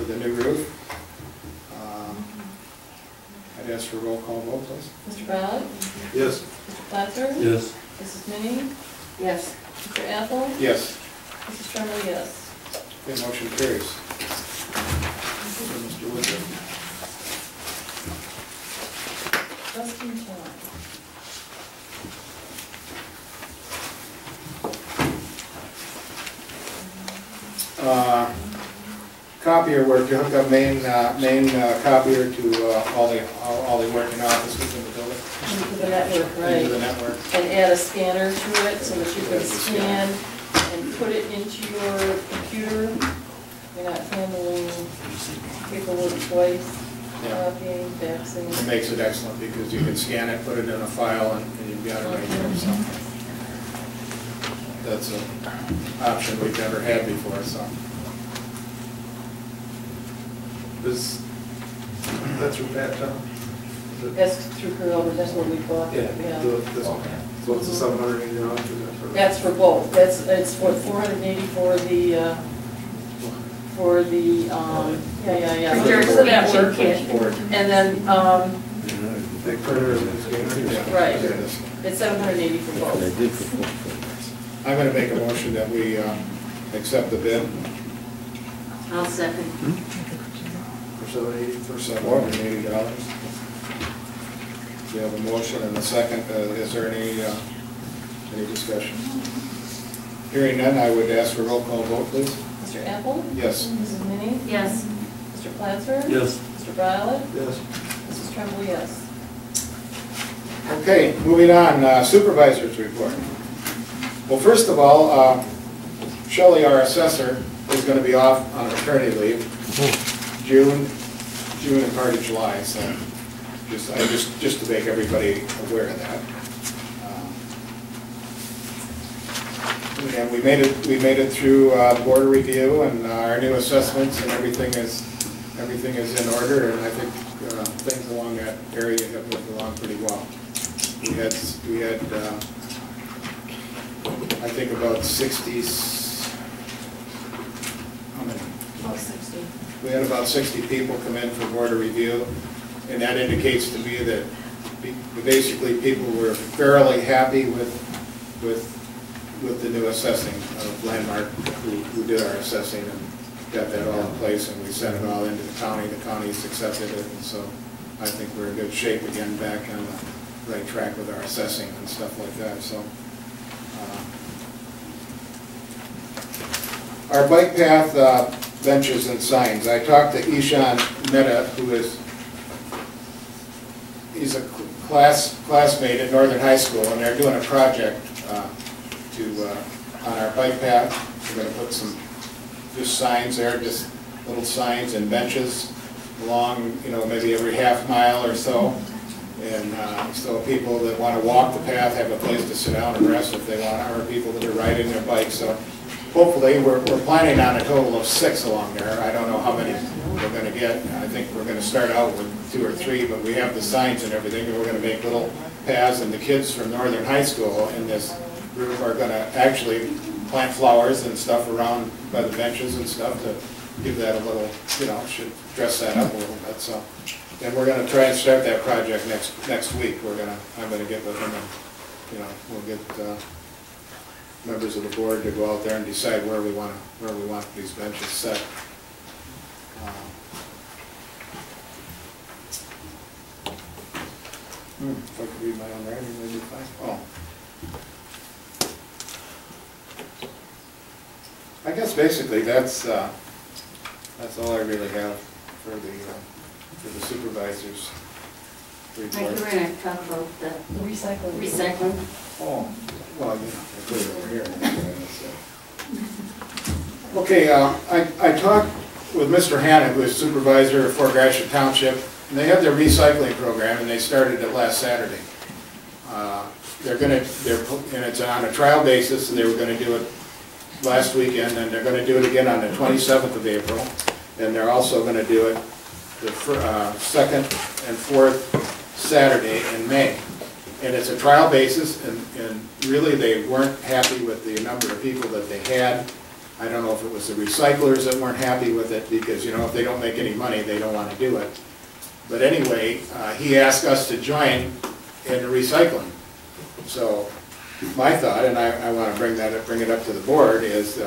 for the new roof. I'd ask for a roll call vote, please. Mr. Ballard? Yes. Mr. Platzer? Yes. Mrs. Minnie? Yes. Mr. Apple? Yes. Mrs. Tremblay, yes. Okay, motion carries. Mr. Woodruff. Just in time. Copier work, to hook up main copier to all the working offices in the building. Into the network, right. Into the network. And add a scanner to it so that you can scan and put it into your computer. You're not handling paperwork twice, Yeah. copying, faxing. It makes it excellent because you can scan it, put it in a file, and you've got it right there. So that's an option we've never had before. So That's your Pat, John? That's through Curl, that's what we bought. So it's a $780? That's for both. It's what, 480 for the, yeah. There's For the that work. network. And then, Big printer and scanner? right, it's 780 for both. I'm going to make a motion that we accept the bid I'll second. For $780? for $780. We have a motion and a second. Is there any discussion? Hearing none, I would ask for roll call vote, please. Mr. Apple? Yes. Mrs. Minnie? Yes. Mr. Platzer? Yes. Mr. Violet? Yes. Mrs. Tremblay, yes. Okay, moving on, supervisor's report. Well, first of all, Shelley, our assessor, is going to be off on maternity leave, June and part of July, so just to make everybody aware of that. And we made it through board review, and our new assessments and everything is in order, and I think things along that area have moved along pretty well. We had I think about 60. How many? About 60. We had about 60 people come in for board review, and that indicates to me that basically people were fairly happy with the new assessing of Landmark, who did our assessing and got that all in place, and we sent it all into the county. The county's accepted it, and so I think we're in good shape again, back on the right track with our assessing and stuff like that. So our bike path benches and signs. I talked to Ishan Mehta, he's a classmate at Northern High School, and they're doing a project on our bike path. We're going to put some just signs there, just little signs and benches along, maybe every half mile or so. And so people that want to walk the path have a place to sit down and rest if they want, or people that are riding their bikes. So hopefully, we're planning on a total of 6 along there. I don't know how many we're going to get. I think we're going to start out with 2 or 3, but we have the signs and everything, and we're going to make little paths. And the kids from Northern High School in this group are going to actually plant flowers and stuff around by the benches and stuff to give that a little, should dress that up a little bit. So, and we're going to try and start that project next week. I'm going to get with them, and we'll get members of the board to go out there and decide where we want these benches set. If I could read my own writing, maybe fine. Oh. I guess basically that's all I really have for the supervisors report. We're going to talk about the recycling. Oh, well, I put it over here. Okay, I talked with Mr. Hanna, who is supervisor of Fort Gratiot Township, and they have their recycling program, and they started it last Saturday. And it's on a trial basis, and they were going to do it last weekend, and they're going to do it again on the 27th of April, and they're also going to do it the second and fourth Saturday in May. And it's a trial basis, and really they weren't happy with the number of people that they had. I don't know if it was the recyclers that weren't happy with it, because, you know, if they don't make any money, they don't want to do it. But anyway, he asked us to join in the recycling. So my thought, and I want to bring it up to the board, is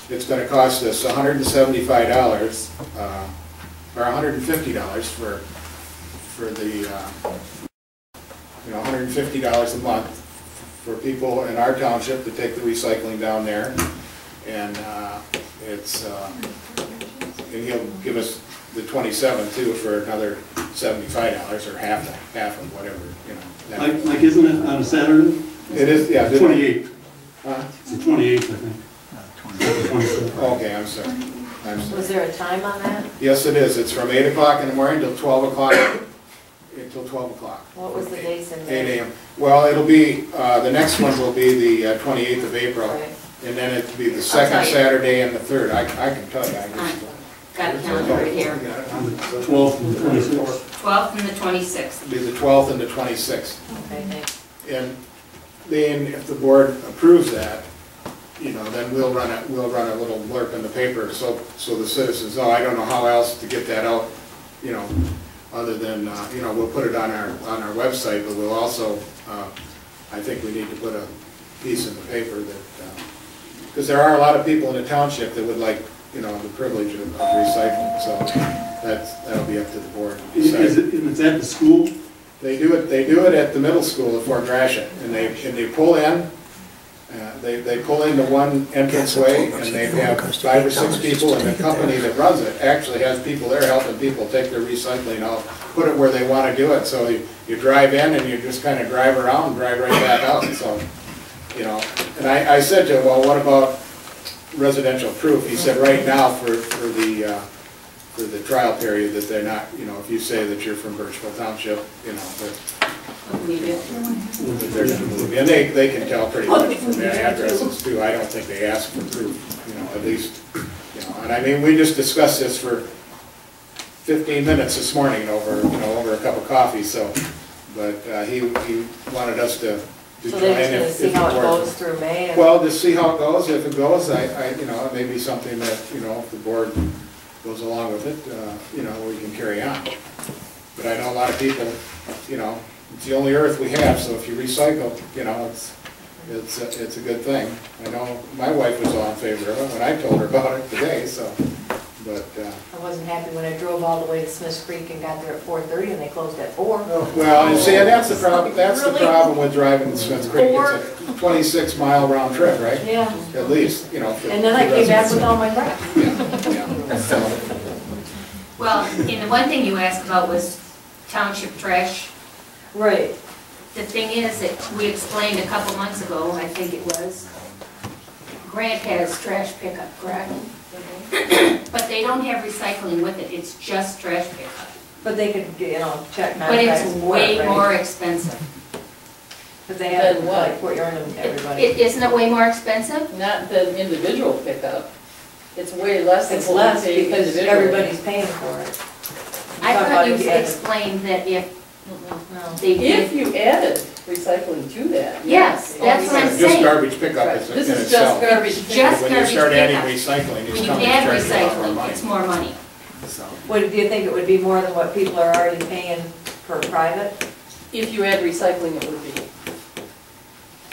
it's going to cost us $175 or $150 for the you know, $150 a month for people in our township to take the recycling down there, and and he'll give us the 27 too for another $75 or half of whatever, you know. Like isn't it on a Saturday? It is, yeah. 28th. It's the 28th, I think. 27th. Okay, I'm sorry. Was there a time on that? Yes, it is. It's from 8 o'clock in the morning till 12 o'clock. Until 12 o'clock. What was the dates in there? 8 a.m. Well, it'll be, the next one will be the 28th of April. Right. And then it'll be the second Saturday and the third. I can tell you. Got a calendar right here. On the 12th and the 26th. 12th and the 26th. It'll be the 12th and the 26th. Okay, thanks. And then if the board approves that, you know, then we'll run a little blurb in the paper so the citizens know. I don't know how else to get that out, you know, other than, you know, we'll put it on our website, but we'll also, I think we need to put a piece in the paper that, because there are a lot of people in the township that would like, you know, the privilege of recycling, so that'll be up to the board to decide. Is at the school? They do it at the middle school at Fort Gratiot, and they pull in. They pull into one entranceway, and they have 5 or 6 people, and the company that runs it actually has people there helping people take their recycling out, put it where they want to do it. So you drive in, and you just kind of drive around and drive right back out. So, you know, and I said to him, well, what about residential proof? He said right now for the trial period that they're not, you know, if you say that you're from Burtchville Township, you know, they're going to move you. And they can tell pretty much from their addresses too. I don't think they ask for proof, you know, at least, you know. And I mean, we just discussed this for 15 minutes this morning over a cup of coffee. So, but he wanted us to So try they're and just going to see how it goes through May? Well, to see how it goes. If it goes, you know, it may be something that, you know, if the board goes along with it, you know, we can carry on. But I know a lot of people, you know, it's the only earth we have, so if you recycle, you know, it's a good thing. I know my wife was all in favor of it when I told her about it today, so, but... I wasn't happy when I drove all the way to Smiths Creek and got there at 4:30 and they closed at 4. Well, and see, that's the problem, problem with driving to Smiths Creek. It's a 26-mile round trip, right? Yeah. At least, you know. And then I came back with all my crap. Yeah. So, Well, and the one thing you asked about was township trash. Right. The thing is that we explained a couple months ago, I think it was, Grant has trash pickup, correct? But they don't have recycling with it, it's just trash pickup. But they could, you know, check But it's contracts way right? more expensive. But they have, Than what? like, Port Yarn and everybody. Isn't it way more expensive? Not the individual pickup. It's way less than It's what we less pay because individually. everybody's paying for it. I Talk thought about you if you had- explained that if No. they If did. you added recycling to that. Yes, that's what I'm just saying. garbage pickup Right. is in This is itself. just garbage. Just pickup. When you garbage start adding pickup. recycling, When it's you coming to add charge you a lot more recycling, money. it's more money. So, What, do you think it would be more than what people are already paying for private? If you add recycling, it would be.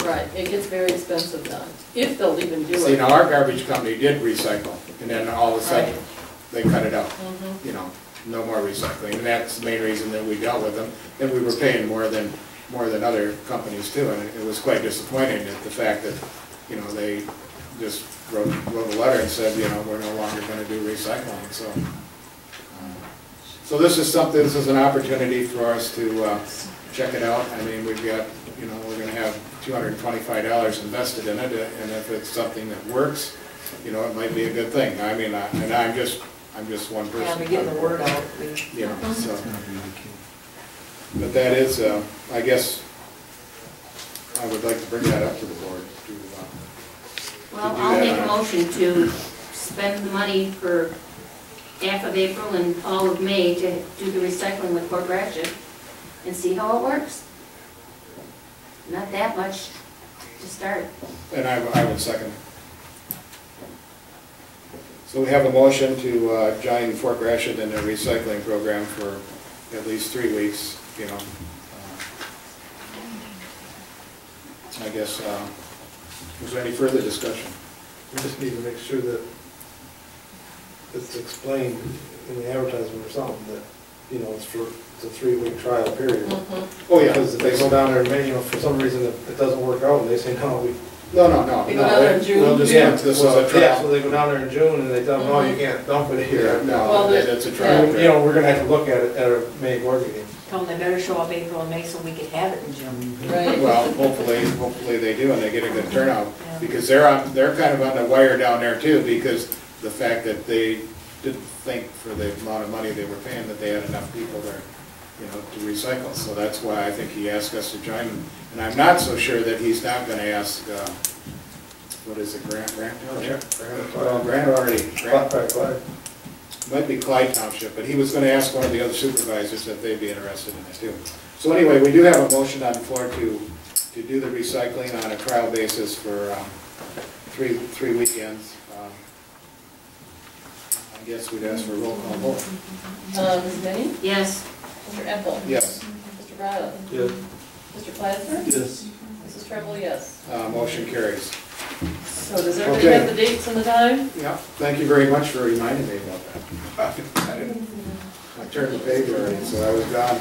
Right, it gets very expensive then, if they'll even do See, it. now our garbage company did recycle, and then all of a sudden, they cut it out. Mhm. You know, no more recycling, and that's the main reason that we dealt with them. And we were paying more than other companies too, and it was quite disappointing at the fact that, you know, they just wrote a letter and said, you know, we're no longer gonna do recycling, so. So this is an opportunity for us to check it out. I mean, we've got, you know, we're gonna have $225 invested in it, and if it's something that works, you know, it might be a good thing. I mean, and I'm just one person. Yeah, we're getting the word out. You know, so. But that is, I guess, I would like to bring that up to the board to Well, do I'll that make a on- motion to spend the money for half of April and all of May to do the recycling with Port Gratiot and see how it works. Not that much to start. And I would second. So we have a motion to join Fort Gratiot in a recycling program for at least 3 weeks, you know. I guess, was there any further discussion? We just need to make sure that it's explained in the advertisement or something that, you know, it's a 3-week trial period. Oh, yeah. Because if they go down there and, you know, for some reason it doesn't work out and they say, no, we. No. You go down there in June? We'll just, Yeah, this is well, a yeah, so trial. they go down there in June and they tell them, no, you can't dump it here. No, Well, that's a trial. You know, we're gonna have to look at it at a May board meeting. Told them they better show up April and May so we could have it in June. Right. Well, hopefully they do and they get a good turnout. Because they're kind of on the wire down there too, because the fact that they didn't think for the amount of money they were paying that they had enough people there, you know, to recycle. So that's why I think he asked us to join him. And I'm not so sure that he's not gonna ask, what is it, Grant? Oh, yeah. Well, Grant already, might be Clyde Township, but he was gonna ask one of the other supervisors if they'd be interested in it too. So anyway, we do have a motion on the floor to do the recycling on a trial basis for three weekends. I guess we'd ask for a roll call vote. Ms. Minnie? Yes. Mr. Epple? Yes. Mr. Brattle? Yes. Mr. Plaster? Yes. Mrs. Treble, yes. Motion carries. So does everybody Okay. have the dates and the time? Yeah, thank you very much for reminding me about that. I turned the page already, so I was gone.